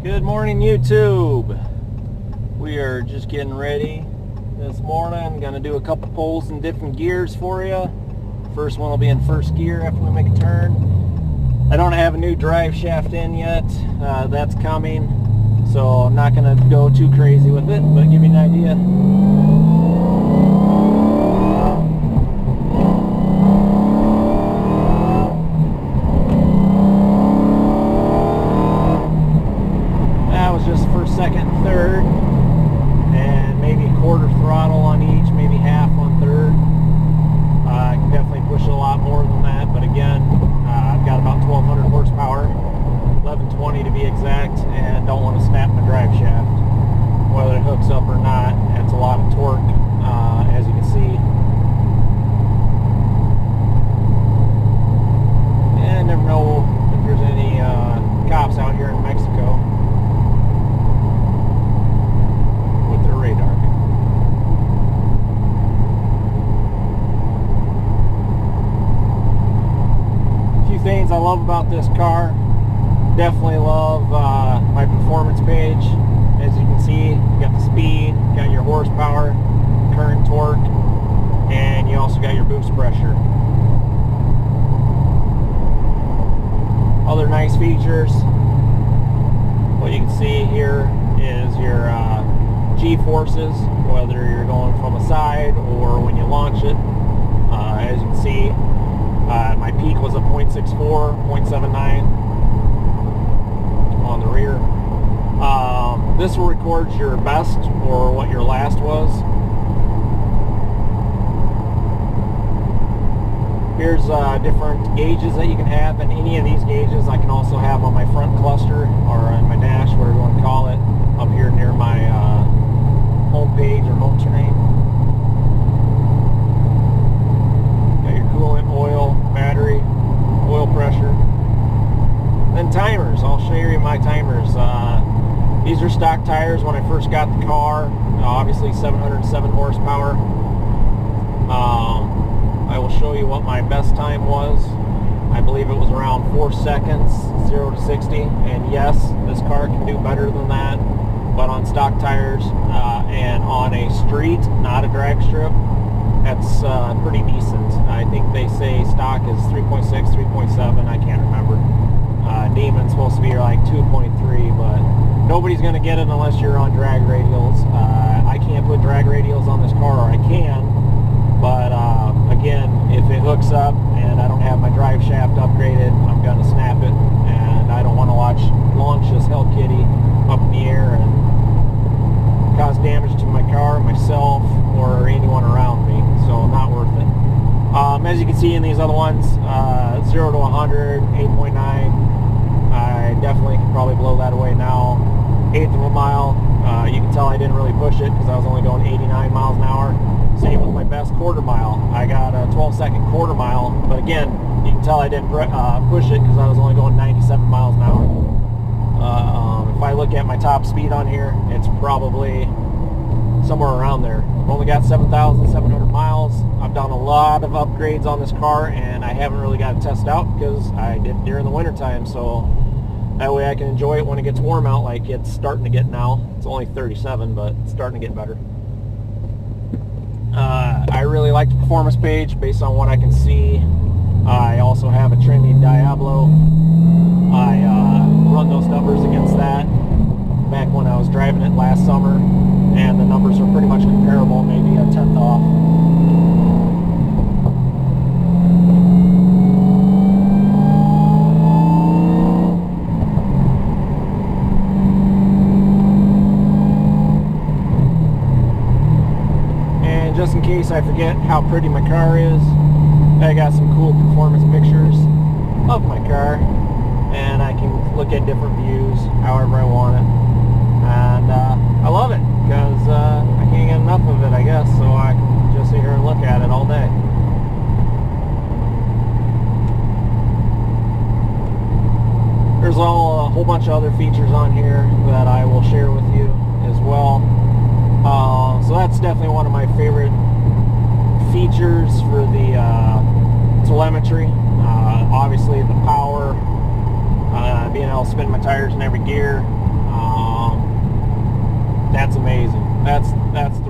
Good morning, YouTube. We are just getting ready this morning. Gonna do a couple pulls in different gears for you. First one will be in first gear after we make a turn. I don't have a new drive shaft in yet. That's coming, so I'm not gonna go too crazy with it, but give you an idea. Just first, second, third, and maybe a quarter throttle on each, maybe half on third. I can definitely push it a lot more than that, but again, I've got about 1200 horsepower, 1120 to be exact, and don't want to snap my drive shaft. Whether it hooks up or not, it's a lot of torque, as you can see. And never know if there's any cops out here in Mexico. Things I love about this car. Definitely love my performance page. As you can see, you got the speed, you got your horsepower, current torque, and you also got your boost pressure. Other nice features. What you can see here is your G-forces, whether you're going from a side or when you launch it. As you can see, my peak was a 0.64, 0.79 on the rear. This will record your best or what your last was. Here's different gauges that you can have, and any of these gauges I can also have on my front cluster or on my dash, whatever you want to call it, up here near my home page or home screen. Coolant, oil, battery, oil pressure. Then timers. I'll show you my timers. These are stock tires when I first got the car. Obviously 707 horsepower. I will show you what my best time was. I believe it was around 4 seconds, 0 to 60. And yes, this car can do better than that. But on stock tires and on a street, not a drag strip, that's pretty decent. I think they say stock is 3.6, 3.7, I can't remember. Demon's supposed to be like 2.3, but nobody's going to get it unless you're on drag radials. I can't put drag radials on this car, or I can, but again, if it hooks up and I don't have my drive shaft upgraded, I'm going to snap it, and I don't want to launch this Hellcat up in the air and cause damage to my car, myself, or anyone around me, so not worth it. As you can see in these other ones, 0 to 100, 8.9. I definitely can probably blow that away now. 1/8 of a mile. You can tell I didn't really push it because I was only going 89 miles an hour. Same with my best quarter mile. I got a 12-second quarter mile, but again, you can tell I didn't push it because I was only going 97 miles an hour. If I look at my top speed on here, it's probably somewhere around there. I've only got 7,700 miles. I've done a lot of upgrades on this car, and I haven't really got it tested out because I did it during the winter time, so that way I can enjoy it when it gets warm out, like it's starting to get now. It's only 37, but it's starting to get better. I really like the performance page based on what I can see. I also have a trendy Diablo. I run those numbers against that back when I was driving it last summer, and the numbers are pretty much comparable, maybe a 1/10 off. And just in case I forget how pretty my car is, I got some cool performance pictures of my car, and I can look at different views however I want it. And I love it because I can't get enough of it, I guess, so I can just sit here and look at it all day. There's a whole bunch of other features on here that I will share with you as well. So that's definitely one of my favorite features for the telemetry. Obviously the power, being able to spin my tires in every gear. That's amazing. That's the